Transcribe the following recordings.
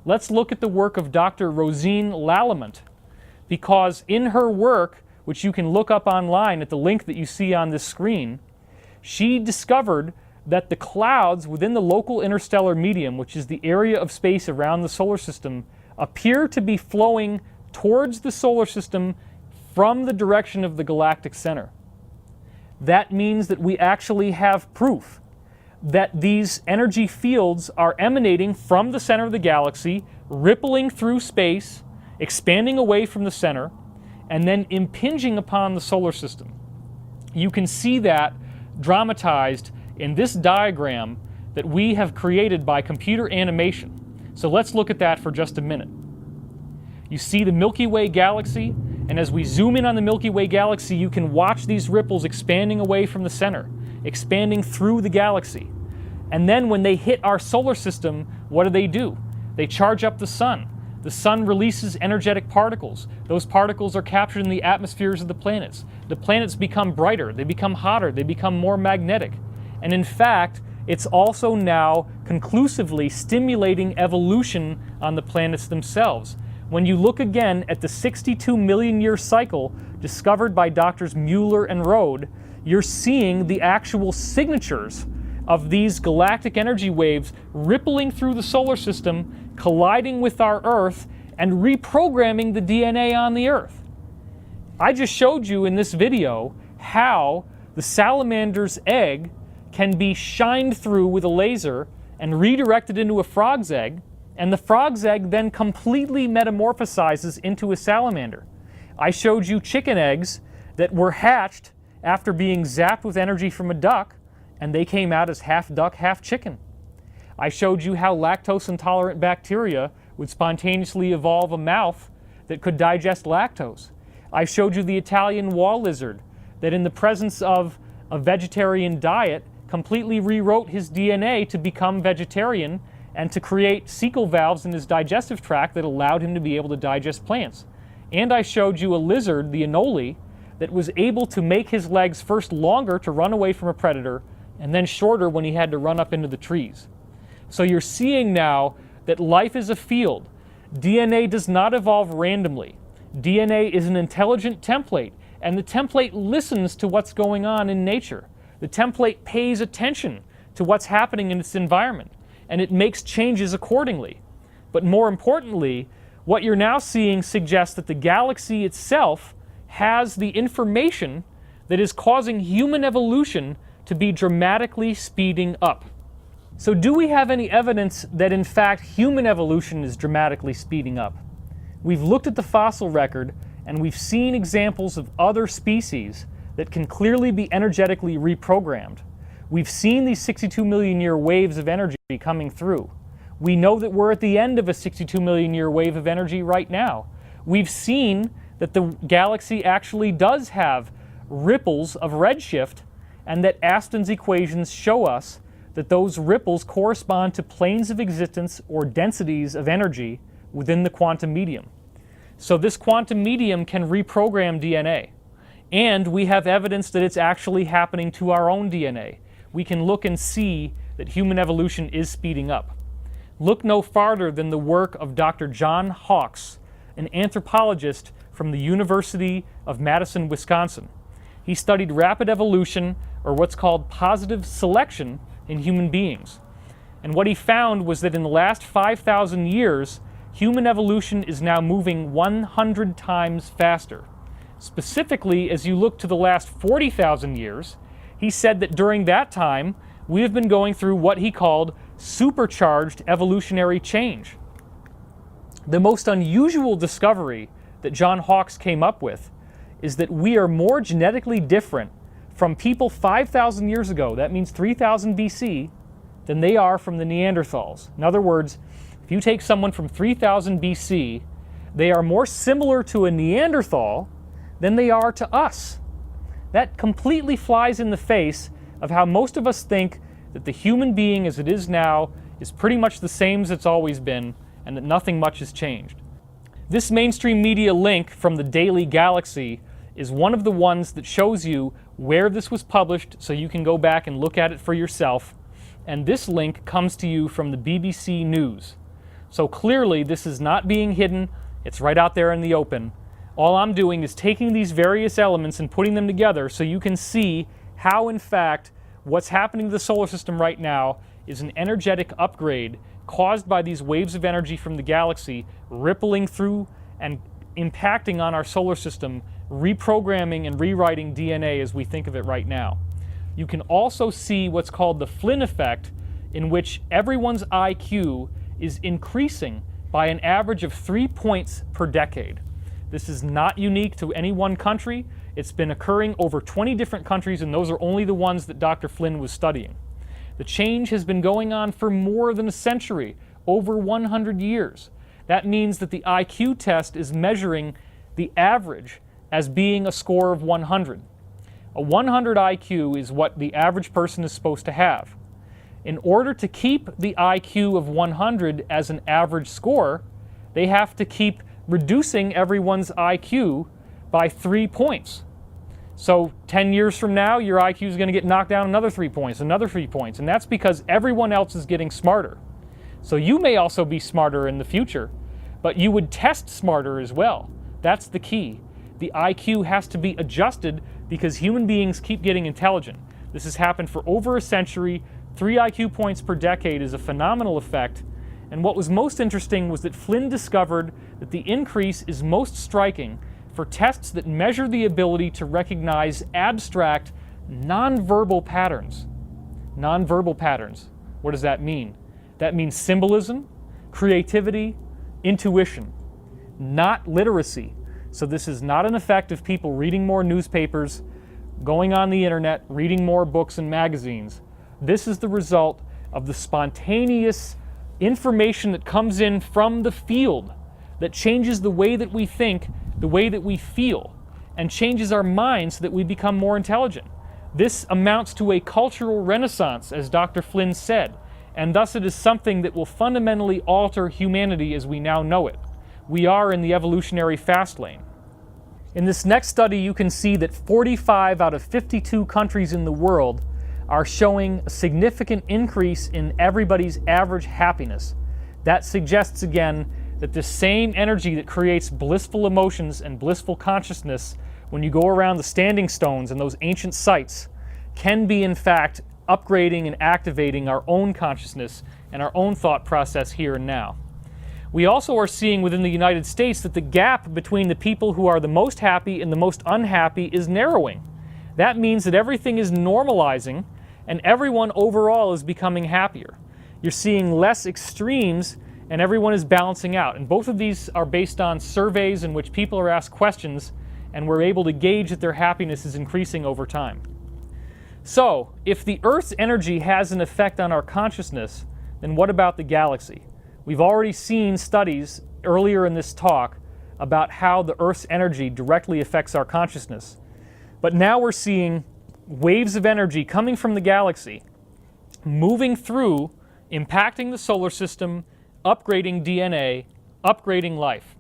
let's look at the work of Dr. Rosine Lallement, because in her work, which you can look up online at the link that you see on this screen, she discovered that the clouds within the local interstellar medium, which is the area of space around the solar system, appear to be flowing towards the solar system from the direction of the galactic center. That means that we actually have proof that these energy fields are emanating from the center of the galaxy, rippling through space, expanding away from the center, and then impinging upon the solar system. You can see that dramatized in this diagram that we have created by computer animation. So let's look at that for just a minute. You see the Milky Way galaxy, and as we zoom in on the Milky Way galaxy, you can watch these ripples expanding away from the center, expanding through the galaxy. And then when they hit our solar system, what do? They charge up the sun. The sun releases energetic particles. Those particles are captured in the atmospheres of the planets. The planets become brighter, they become hotter, they become more magnetic. And in fact, it's also now conclusively stimulating evolution on the planets themselves. When you look again at the 62 million year cycle discovered by Drs. Mueller and Rode, you're seeing the actual signatures of these galactic energy waves rippling through the solar system, colliding with our Earth, and reprogramming the DNA on the Earth. I just showed you in this video how the salamander's egg can be shined through with a laser and redirected into a frog's egg, and the frog's egg then completely metamorphosizes into a salamander. I showed you chicken eggs that were hatched after being zapped with energy from a duck, and they came out as half duck, half chicken. I showed you how lactose-intolerant bacteria would spontaneously evolve a mouth that could digest lactose. I showed you the Italian wall lizard that in the presence of a vegetarian diet completely rewrote his DNA to become vegetarian and to create cecal valves in his digestive tract that allowed him to be able to digest plants. And I showed you a lizard, the anole, that was able to make his legs first longer to run away from a predator and then shorter when he had to run up into the trees. So you're seeing now that life is a field. DNA does not evolve randomly. DNA is an intelligent template, and the template listens to what's going on in nature. The template pays attention to what's happening in its environment, and it makes changes accordingly. But more importantly, what you're now seeing suggests that the galaxy itself has the information that is causing human evolution to be dramatically speeding up. So do we have any evidence that in fact human evolution is dramatically speeding up? We've looked at the fossil record and we've seen examples of other species that can clearly be energetically reprogrammed. We've seen these 62 million year waves of energy coming through. We know that we're at the end of a 62 million year wave of energy right now. We've seen that the galaxy actually does have ripples of redshift, and that Aston's equations show us that those ripples correspond to planes of existence or densities of energy within the quantum medium. So this quantum medium can reprogram DNA. And we have evidence that it's actually happening to our own DNA. We can look and see that human evolution is speeding up. Look no farther than the work of Dr. John Hawks, an anthropologist from the University of Madison, Wisconsin. He studied rapid evolution, or what's called positive selection, in human beings. And what he found was that in the last 5,000 years, human evolution is now moving 100 times faster. Specifically, as you look to the last 40,000 years, he said that during that time, we have been going through what he called supercharged evolutionary change. The most unusual discovery that John Hawks came up with is that we are more genetically different from people 5,000 years ago, that means 3000 BC, than they are from the Neanderthals. In other words, if you take someone from 3000 BC, they are more similar to a Neanderthal than they are to us. That completely flies in the face of how most of us think that the human being as it is now is pretty much the same as it's always been, and that nothing much has changed. This mainstream media link from the Daily Galaxy is one of the ones that shows you where this was published, so you can go back and look at it for yourself. And this link comes to you from the BBC News. So clearly this is not being hidden, it's right out there in the open. All I'm doing is taking these various elements and putting them together so you can see how, in fact, what's happening to the solar system right now is an energetic upgrade caused by these waves of energy from the galaxy rippling through and impacting on our solar system, reprogramming and rewriting DNA as we think of it right now. You can also see what's called the Flynn effect, in which everyone's IQ is increasing by an average of 3 points per decade. This is not unique to any one country. It's been occurring over 20 different countries, and those are only the ones that Dr. Flynn was studying. The change has been going on for more than a century, over 100 years. That means that the IQ test is measuring the average as being a score of 100. A 100 IQ is what the average person is supposed to have. In order to keep the IQ of 100 as an average score, they have to keep reducing everyone's IQ by 3 points. So 10 years from now, your IQ is going to get knocked down another 3 points, another 3 points, and that's because everyone else is getting smarter. So you may also be smarter in the future, but you would test smarter as well. That's the key. The IQ has to be adjusted because human beings keep getting intelligent. This has happened for over a century. 3 IQ points per decade is a phenomenal effect. And what was most interesting was that Flynn discovered that the increase is most striking for tests that measure the ability to recognize abstract, nonverbal patterns. Nonverbal patterns. What does that mean? That means symbolism, creativity, intuition, not literacy. So this is not an effect of people reading more newspapers, going on the internet, reading more books and magazines. This is the result of the spontaneous information that comes in from the field that changes the way that we think, the way that we feel, and changes our minds so that we become more intelligent. This amounts to a cultural renaissance, as Dr. Flynn said, and thus it is something that will fundamentally alter humanity as we now know it. We are in the evolutionary fast lane. In this next study, you can see that 45 out of 52 countries in the world are showing a significant increase in everybody's average happiness. That suggests again that the same energy that creates blissful emotions and blissful consciousness when you go around the standing stones and those ancient sites can be in fact upgrading and activating our own consciousness and our own thought process here and now. We also are seeing within the United States that the gap between the people who are the most happy and the most unhappy is narrowing. That means that everything is normalizing and everyone overall is becoming happier. You're seeing less extremes and everyone is balancing out. And both of these are based on surveys in which people are asked questions and we're able to gauge that their happiness is increasing over time. So, if the Earth's energy has an effect on our consciousness, then what about the galaxy? We've already seen studies earlier in this talk about how the Earth's energy directly affects our consciousness. But now we're seeing waves of energy coming from the galaxy, moving through, impacting the solar system, upgrading DNA, upgrading life.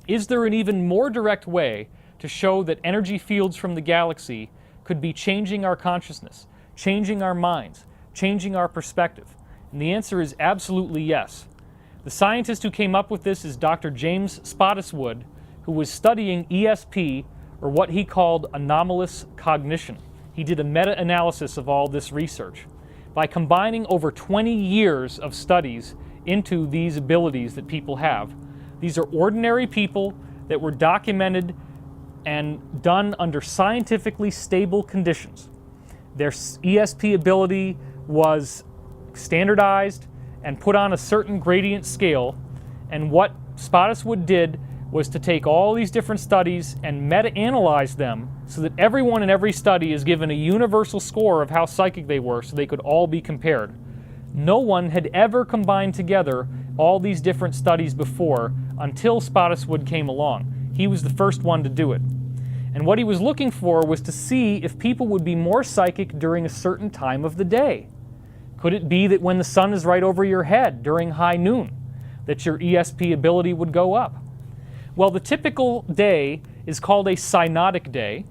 Is there an even more direct way to show that energy fields from the galaxy could be changing our consciousness, changing our minds, changing our perspective? And the answer is absolutely yes. The scientist who came up with this is Dr. James Spottiswoode, who was studying ESP, or what he called anomalous cognition. He did a meta-analysis of all this research. By combining over 20 years of studies into these abilities that people have, these are ordinary people that were documented and done under scientifically stable conditions. Their ESP ability was standardized and put on a certain gradient scale, and what Spottiswoode did was to take all these different studies and meta-analyze them so that everyone in every study is given a universal score of how psychic they were so they could all be compared. No one had ever combined together all these different studies before until Spottiswoode came along. He was the first one to do it. And what he was looking for was to see if people would be more psychic during a certain time of the day. Could it be that when the sun is right over your head during high noon, that your ESP ability would go up? Well, the typical day is called a synodic day,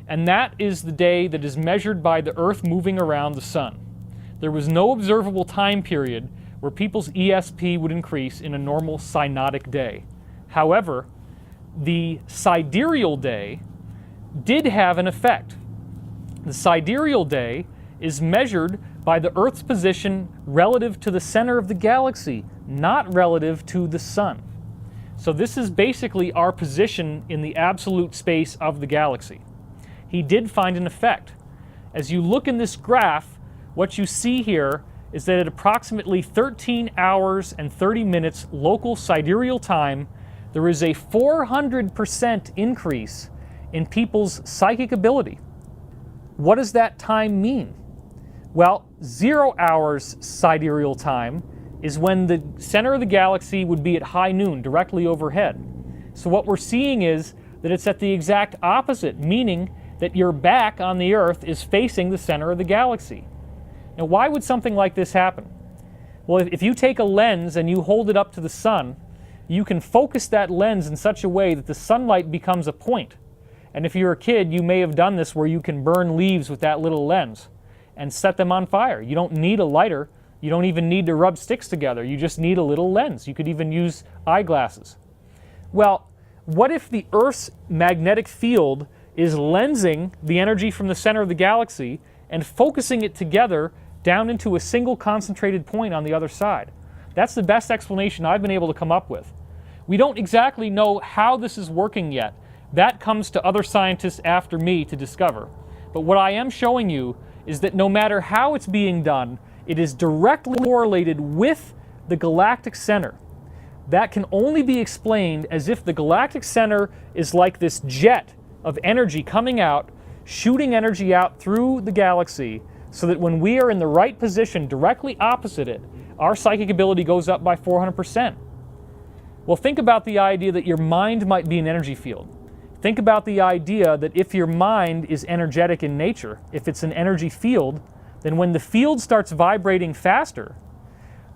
and that is the day that is measured by the Earth moving around the sun. There was no observable time period where people's ESP would increase in a normal synodic day. However, the sidereal day did have an effect. The sidereal day is measured by the Earth's position relative to the center of the galaxy, not relative to the sun. So this is basically our position in the absolute space of the galaxy. He did find an effect. As you look in this graph, what you see here is that at approximately 13 hours and 30 minutes local sidereal time, there is a 400% increase in people's psychic ability. What does that time mean? Well, 0 hours sidereal time is when the center of the galaxy would be at high noon, directly overhead. So what we're seeing is that it's at the exact opposite, meaning that your back on the Earth is facing the center of the galaxy. Now, why would something like this happen? Well, if you take a lens and you hold it up to the sun, you can focus that lens in such a way that the sunlight becomes a point. And if you're a kid, you may have done this where you can burn leaves with that little lens and set them on fire. You don't need a lighter. You don't even need to rub sticks together. You just need a little lens. You could even use eyeglasses. Well, what if the Earth's magnetic field is lensing the energy from the center of the galaxy and focusing it together down into a single concentrated point on the other side? That's the best explanation I've been able to come up with. We don't exactly know how this is working yet. That comes to other scientists after me to discover. But what I am showing you is that no matter how it's being done, it is directly correlated with the galactic center. That can only be explained as if the galactic center is like this jet of energy coming out, shooting energy out through the galaxy, so that when we are in the right position directly opposite it, our psychic ability goes up by 400%. Well, think about the idea that your mind might be an energy field. Think about the idea that if your mind is energetic in nature, if it's an energy field, then when the field starts vibrating faster,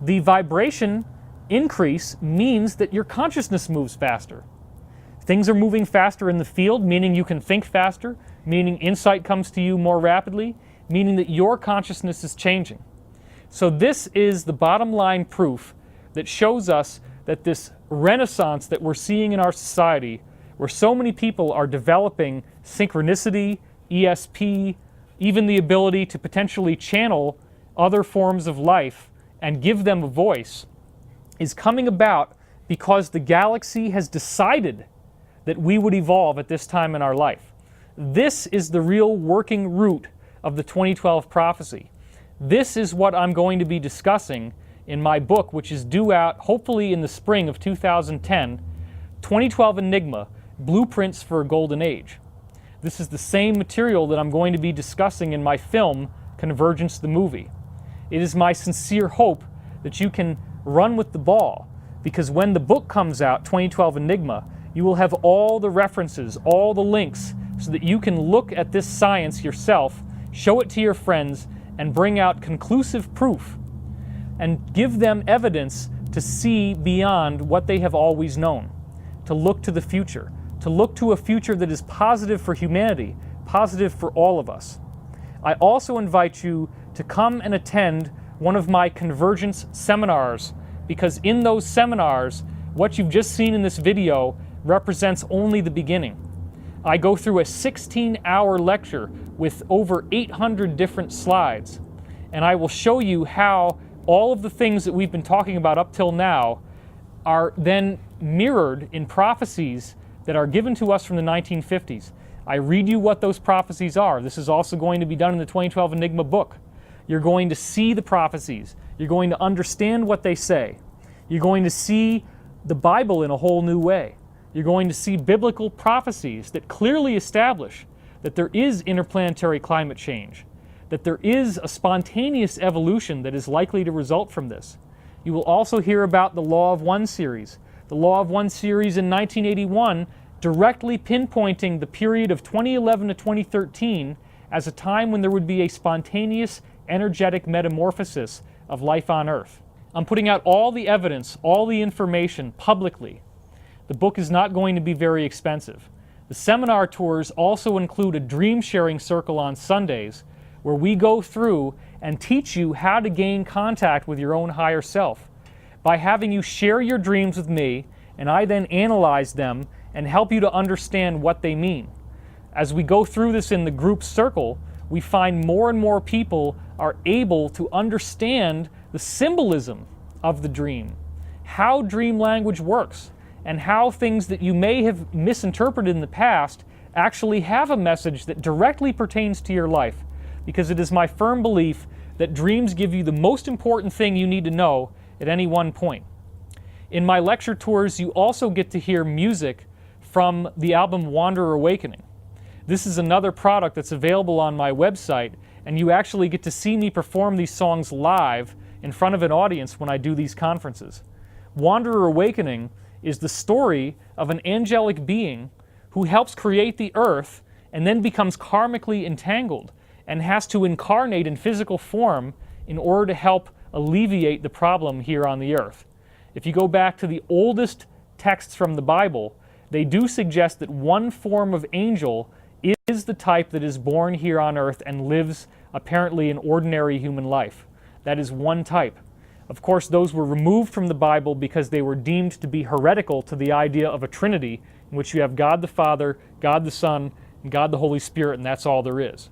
the vibration increase means that your consciousness moves faster. Things are moving faster in the field, meaning you can think faster, meaning insight comes to you more rapidly, meaning that your consciousness is changing. So this is the bottom line proof that shows us that this renaissance that we're seeing in our society, where so many people are developing synchronicity, ESP, even the ability to potentially channel other forms of life and give them a voice, is coming about because the galaxy has decided that we would evolve at this time in our life. This is the real working root of the 2012 prophecy. This is what I'm going to be discussing in my book, which is due out hopefully in the spring of 2010, 2012 Enigma, Blueprints for a Golden Age. This is the same material that I'm going to be discussing in my film, Convergence the Movie. It is my sincere hope that you can run with the ball, because when the book comes out, 2012 Enigma, you will have all the references, all the links, so that you can look at this science yourself, show it to your friends, and bring out conclusive proof, and give them evidence to see beyond what they have always known, to look to the future, to look to a future that is positive for humanity, positive for all of us. I also invite you to come and attend one of my Convergence seminars, because in those seminars, what you've just seen in this video represents only the beginning. I go through a 16-hour lecture with over 800 different slides, and I will show you how all of the things that we've been talking about up till now are then mirrored in prophecies that are given to us from the 1950s. I read you what those prophecies are. This is also going to be done in the 2012 Enigma book. You're going to see the prophecies. You're going to understand what they say. You're going to see the Bible in a whole new way. You're going to see biblical prophecies that clearly establish that there is interplanetary climate change, that there is a spontaneous evolution that is likely to result from this. You will also hear about the Law of One series. The Law of One series in 1981 directly pinpointing the period of 2011 to 2013 as a time when there would be a spontaneous energetic metamorphosis of life on Earth. I'm putting out all the evidence, all the information publicly. The book is not going to be very expensive. The seminar tours also include a dream sharing circle on Sundays where we go through and teach you how to gain contact with your own higher self by having you share your dreams with me, and I then analyze them and help you to understand what they mean. As we go through this in the group circle, we find more and more people are able to understand the symbolism of the dream, how dream language works, and how things that you may have misinterpreted in the past actually have a message that directly pertains to your life, because it is my firm belief that dreams give you the most important thing you need to know at any one point. In my lecture tours, you also get to hear music from the album Wanderer Awakening. This is another product that's available on my website, and you actually get to see me perform these songs live in front of an audience when I do these conferences. Wanderer Awakening is the story of an angelic being who helps create the earth and then becomes karmically entangled and has to incarnate in physical form in order to help alleviate the problem here on the earth. If you go back to the oldest texts from the Bible, they do suggest that one form of angel is the type that is born here on earth and lives apparently an ordinary human life. That is one type. Of course, those were removed from the Bible because they were deemed to be heretical to the idea of a Trinity in which you have God the Father, God the Son, and God the Holy Spirit, and that's all there is.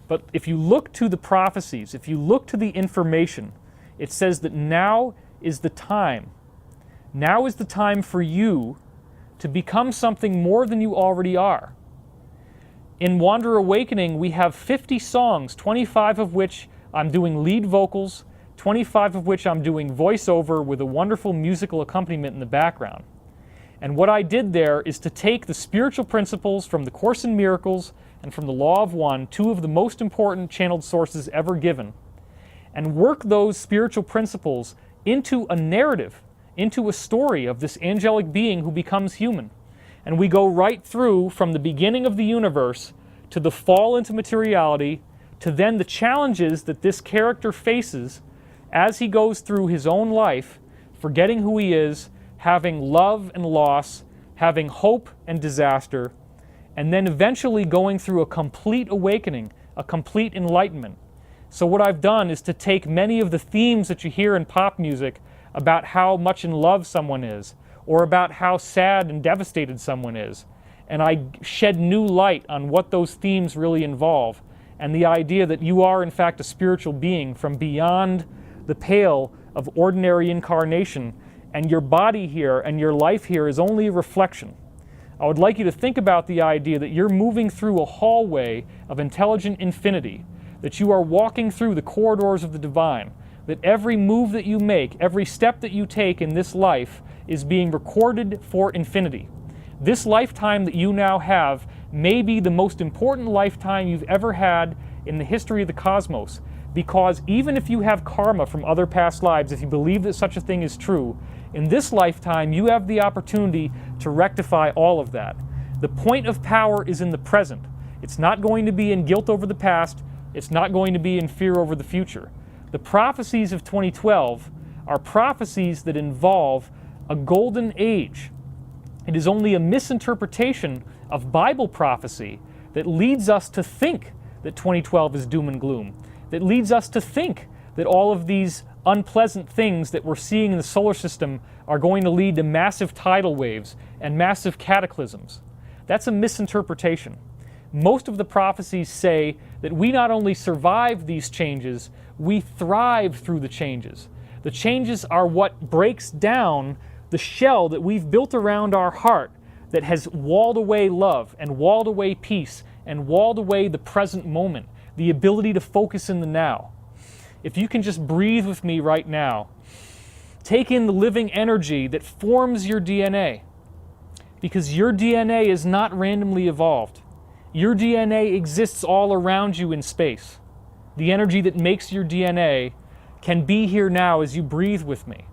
But if you look to the prophecies, if you look to the information, it says that now is the time. Now is the time for you to become something more than you already are. In Wanderer Awakening, we have 50 songs, 25 of which I'm doing lead vocals, 25 of which I'm doing voiceover with a wonderful musical accompaniment in the background. And what I did there is to take the spiritual principles from the Course in Miracles and from the Law of One, two of the most important channeled sources ever given, and work those spiritual principles into a narrative, into a story of this angelic being who becomes human. And we go right through from the beginning of the universe to the fall into materiality, to then the challenges that this character faces as he goes through his own life, forgetting who he is, having love and loss, having hope and disaster, and then eventually going through a complete awakening, a complete enlightenment. So what I've done is to take many of the themes that you hear in pop music about how much in love someone is, or about how sad and devastated someone is, and I shed new light on what those themes really involve, and the idea that you are in fact a spiritual being from beyond the pale of ordinary incarnation, and your body here and your life here is only a reflection. I would like you to think about the idea that you're moving through a hallway of intelligent infinity, that you are walking through the corridors of the divine, that every move that you make, every step that you take in this life is being recorded for infinity. This lifetime that you now have may be the most important lifetime you've ever had in the history of the cosmos, because even if you have karma from other past lives, if you believe that such a thing is true, in this lifetime you have the opportunity to rectify all of that. The point of power is in the present. It's not going to be in guilt over the past. It's not going to be in fear over the future. The prophecies of 2012 are prophecies that involve a golden age. It is only a misinterpretation of Bible prophecy that leads us to think that 2012 is doom and gloom, that leads us to think that all of these unpleasant things that we're seeing in the solar system are going to lead to massive tidal waves and massive cataclysms. That's a misinterpretation. Most of the prophecies say that we not only survive these changes, we thrive through the changes. The changes are what breaks down the shell that we've built around our heart that has walled away love and walled away peace and walled away the present moment, the ability to focus in the now. If you can just breathe with me right now, take in the living energy that forms your DNA, because your DNA is not randomly evolved. Your DNA exists all around you in space. The energy that makes your DNA can be here now as you breathe with me.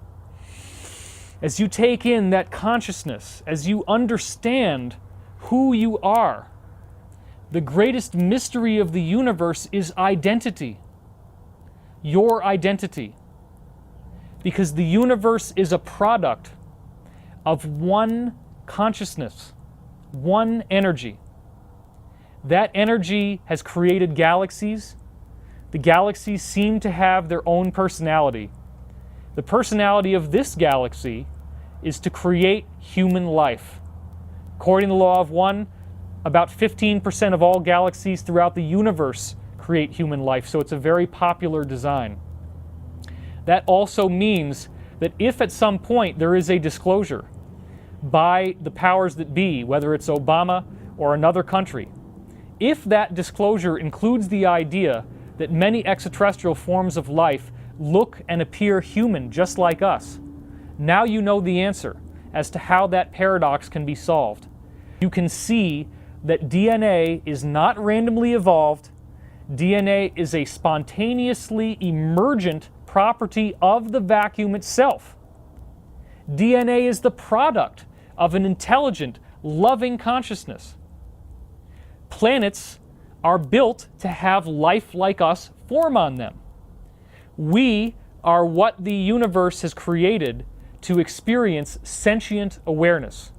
As you take in that consciousness, as you understand who you are, the greatest mystery of the universe is identity. Your identity. Because the universe is a product of one consciousness, one energy. That energy has created galaxies. The galaxies seem to have their own personality. The personality of this galaxy is to create human life. According to the law of one, about 15% of all galaxies throughout the universe create human life, so it's a very popular design. That also means that if at some point there is a disclosure by the powers that be, whether it's Obama or another country, if that disclosure includes the idea that many extraterrestrial forms of life look and appear human just like us, now you know the answer as to how that paradox can be solved. You can see that DNA is not randomly evolved. DNA is a spontaneously emergent property of the vacuum itself. DNA is the product of an intelligent, loving consciousness. Planets are built to have life like us form on them. We are what the universe has created to experience sentient awareness.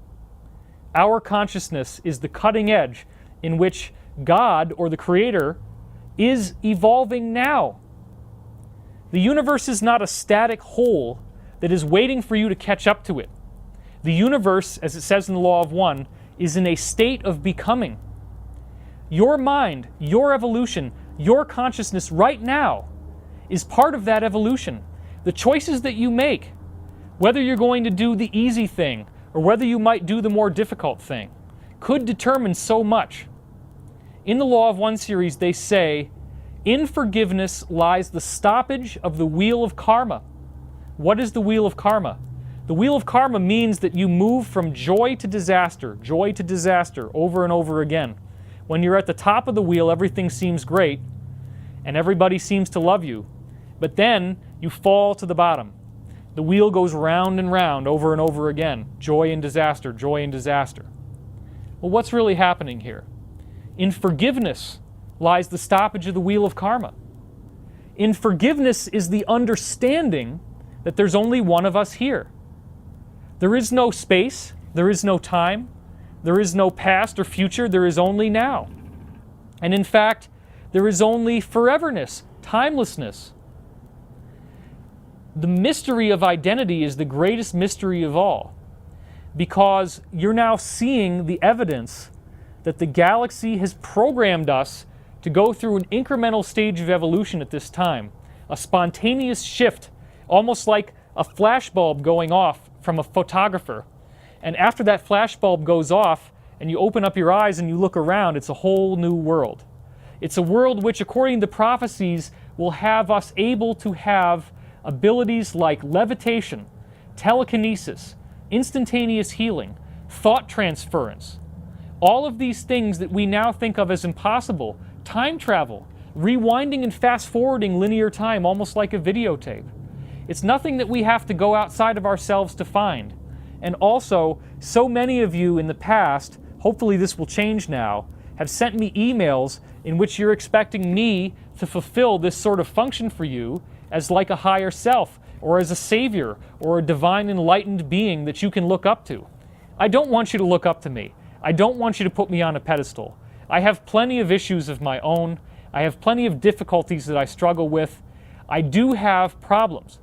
Our consciousness is the cutting edge in which God, or the Creator, is evolving now. The universe is not a static whole that is waiting for you to catch up to it. The universe, as it says in the law of one, is in a state of becoming. Your mind, your evolution, your consciousness right now is part of that evolution. The choices that you make, whether you're going to do the easy thing or whether you might do the more difficult thing, could determine so much. In the Law of One series, they say, in forgiveness lies the stoppage of the wheel of karma. What is the wheel of karma? The wheel of karma means that you move from joy to disaster over and over again. When you're at the top of the wheel, everything seems great and everybody seems to love you. But then you fall to the bottom. The wheel goes round and round over and over again. Joy and disaster, joy and disaster. Well, what's really happening here? In forgiveness lies the stoppage of the wheel of karma. In forgiveness is the understanding that there's only one of us here. There is no space, there is no time, there is no past or future, there is only now. And in fact, there is only foreverness, timelessness. The mystery of identity is the greatest mystery of all, because you're now seeing the evidence that the galaxy has programmed us to go through an incremental stage of evolution at this time, a spontaneous shift, almost like a flashbulb going off from a photographer. And after that flashbulb goes off and you open up your eyes and you look around, it's a whole new world. It's a world which, according to prophecies, will have us able to have abilities like levitation, telekinesis, instantaneous healing, thought transference. All of these things that we now think of as impossible, time travel, rewinding and fast-forwarding linear time almost like a videotape. It's nothing that we have to go outside of ourselves to find. And also, so many of you in the past, hopefully this will change now, have sent me emails in which you're expecting me to fulfill this sort of function for you as like a higher self, or as a savior, or a divine enlightened being that you can look up to. I don't want you to look up to me. I don't want you to put me on a pedestal. I have plenty of issues of my own. I have plenty of difficulties that I struggle with. I do have problems.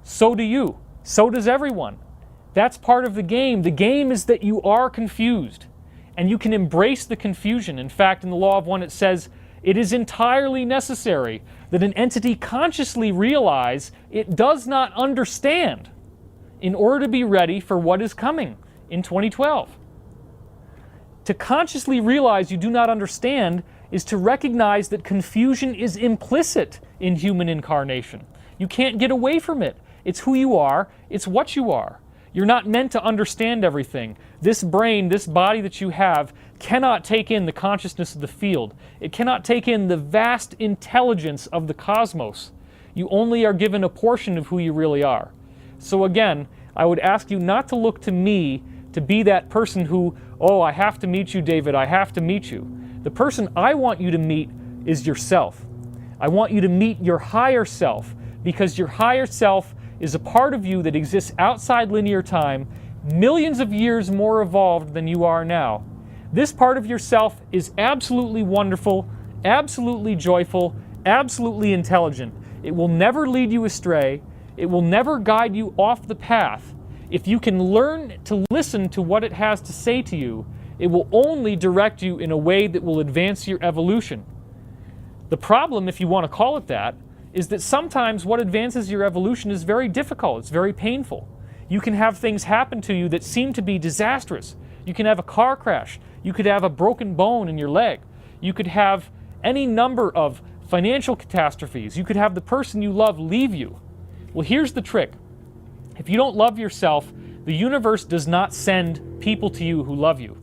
So do you. So does everyone. That's part of the game. The game is that you are confused, and you can embrace the confusion. In fact, in the Law of One it says, it is entirely necessary that an entity consciously realize it does not understand in order to be ready for what is coming in 2012. To consciously realize you do not understand is to recognize that confusion is implicit in human incarnation. You can't get away from it. It's who you are. It's what you are. You're not meant to understand everything. This brain, this body that you have, cannot take in the consciousness of the field. It cannot take in the vast intelligence of the cosmos. You only are given a portion of who you really are. So again, I would ask you not to look to me to be that person who, oh, I have to meet you, David, I have to meet you. The person I want you to meet is yourself. I want you to meet your higher self, because your higher self is a part of you that exists outside linear time, millions of years more evolved than you are now. This part of yourself is absolutely wonderful, absolutely joyful, absolutely intelligent. It will never lead you astray. It will never guide you off the path. If you can learn to listen to what it has to say to you, it will only direct you in a way that will advance your evolution. The problem, if you want to call it that, is that sometimes what advances your evolution is very difficult. It's very painful. You can have things happen to you that seem to be disastrous. You can have a car crash. You could have a broken bone in your leg. You could have any number of financial catastrophes. You could have the person you love leave you. Well, here's the trick. If you don't love yourself, the universe does not send people to you who love you.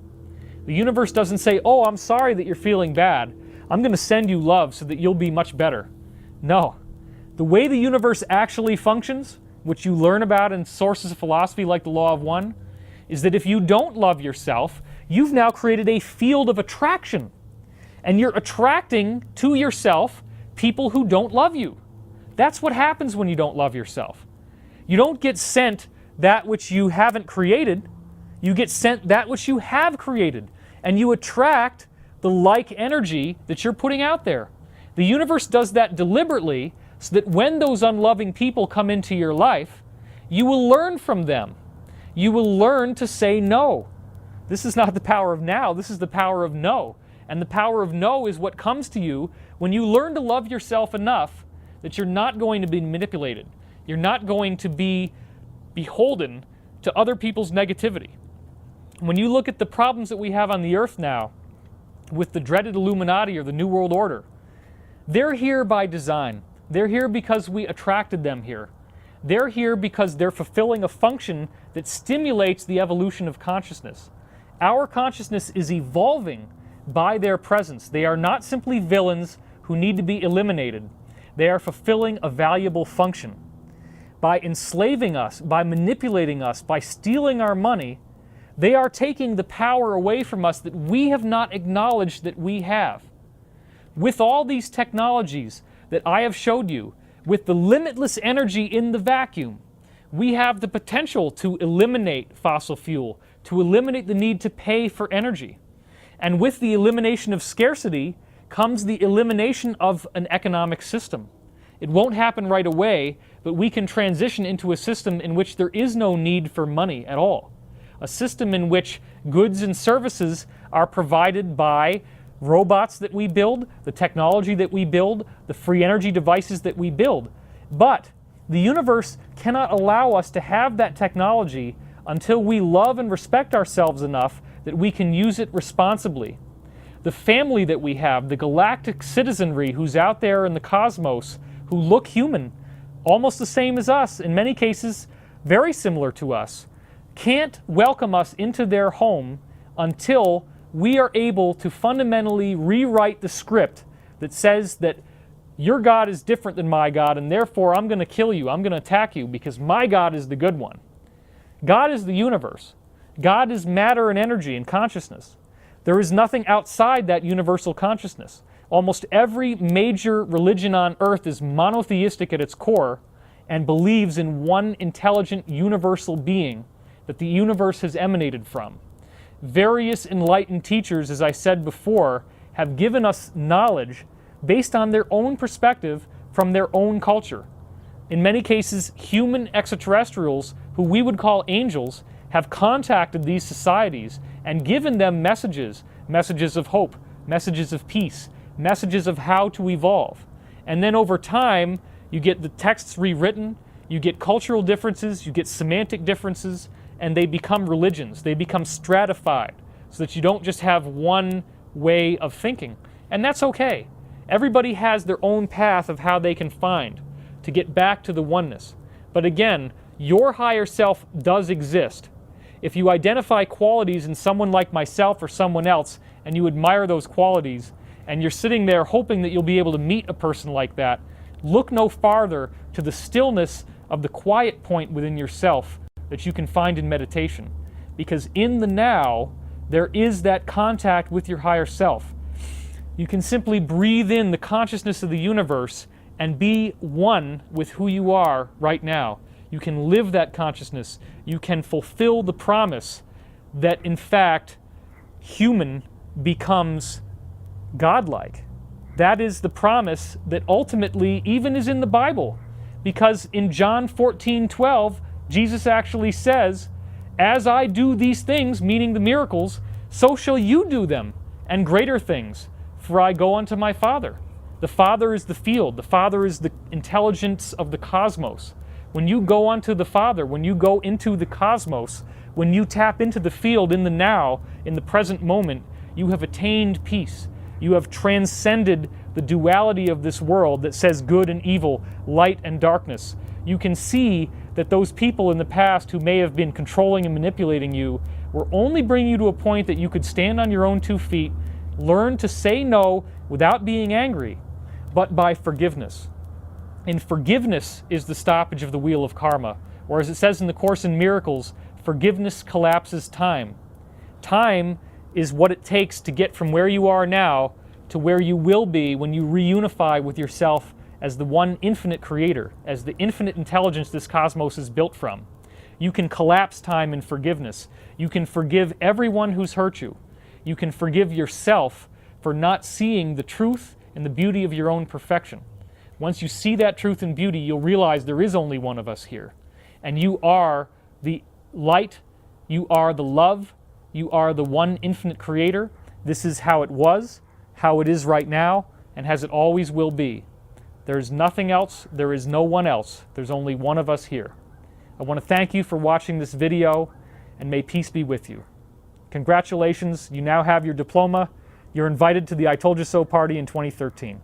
The universe doesn't say, oh, I'm sorry that you're feeling bad. I'm going to send you love so that you'll be much better. No. The way the universe actually functions, which you learn about in sources of philosophy like the Law of One, is that if you don't love yourself, you've now created a field of attraction. And you're attracting to yourself people who don't love you. That's what happens when you don't love yourself. You don't get sent that which you haven't created. You get sent that which you have created. And you attract the like energy that you're putting out there. The universe does that deliberately so that when those unloving people come into your life, you will learn from them. You will learn to say no. This is not the power of now, this is the power of no. And the power of no is what comes to you when you learn to love yourself enough that you're not going to be manipulated. You're not going to be beholden to other people's negativity. When you look at the problems that we have on the earth now with the dreaded Illuminati or the New World Order, they're here by design. They're here because we attracted them here. They're here because they're fulfilling a function that stimulates the evolution of consciousness. Our consciousness is evolving by their presence. They are not simply villains who need to be eliminated. They are fulfilling a valuable function. By enslaving us, by manipulating us, by stealing our money, they are taking the power away from us that we have not acknowledged that we have. With all these technologies that I have showed you, with the limitless energy in the vacuum, we have the potential to eliminate fossil fuel, to eliminate the need to pay for energy. And with the elimination of scarcity comes the elimination of an economic system. It won't happen right away, but we can transition into a system in which there is no need for money at all. A system in which goods and services are provided by robots that we build, the technology that we build, the free energy devices that we build. But the universe cannot allow us to have that technology until we love and respect ourselves enough that we can use it responsibly. The family that we have, the galactic citizenry who's out there in the cosmos, who look human, almost the same as us, in many cases very similar to us, can't welcome us into their home until we are able to fundamentally rewrite the script that says that your God is different than my God, and therefore I'm going to kill you, I'm going to attack you, because my God is the good one. God is the universe. God is matter and energy and consciousness. There is nothing outside that universal consciousness. Almost every major religion on earth is monotheistic at its core and believes in one intelligent universal being that the universe has emanated from. Various enlightened teachers, as I said before, have given us knowledge based on their own perspective from their own culture. In many cases, human extraterrestrials, who we would call angels, have contacted these societies and given them messages of hope, messages of peace, messages of how to evolve. And then over time, you get the texts rewritten, you get cultural differences, you get semantic differences, and they become religions. They become stratified so that you don't just have one way of thinking. And that's okay. Everybody has their own path of how they can find to get back to the oneness. But again, your higher self does exist. If you identify qualities in someone like myself or someone else, and you admire those qualities, and you're sitting there hoping that you'll be able to meet a person like that, look no farther to the stillness of the quiet point within yourself that you can find in meditation. Because in the now, there is that contact with your higher self. You can simply breathe in the consciousness of the universe and be one with who you are right now. You can live that consciousness. You can fulfill the promise that, in fact, human becomes godlike. That is the promise that ultimately even is in the Bible. Because in John 14:12, Jesus actually says, "As I do these things," meaning the miracles, "so shall you do them, and greater things, for I go unto my Father." The Father is the field. The Father is the intelligence of the cosmos. When you go unto the Father, when you go into the cosmos, when you tap into the field in the now, in the present moment, you have attained peace. You have transcended the duality of this world that says good and evil, light and darkness. You can see that those people in the past who may have been controlling and manipulating you were only bringing you to a point that you could stand on your own 2 feet, learn to say no without being angry, but by forgiveness. And forgiveness is the stoppage of the wheel of karma. Or as it says in the Course in Miracles, forgiveness collapses time. Time is what it takes to get from where you are now to where you will be when you reunify with yourself as the one infinite creator, as the infinite intelligence this cosmos is built from. You can collapse time in forgiveness. You can forgive everyone who's hurt you. You can forgive yourself for not seeing the truth and the beauty of your own perfection. Once you see that truth and beauty, you'll realize there is only one of us here. And you are the light, you are the love, you are the one infinite creator. This is how it was, how it is right now, and as it always will be. There's nothing else, there is no one else. There's only one of us here. I want to thank you for watching this video, and may peace be with you. Congratulations, you now have your diploma. You're invited to the I Told You So party in 2013.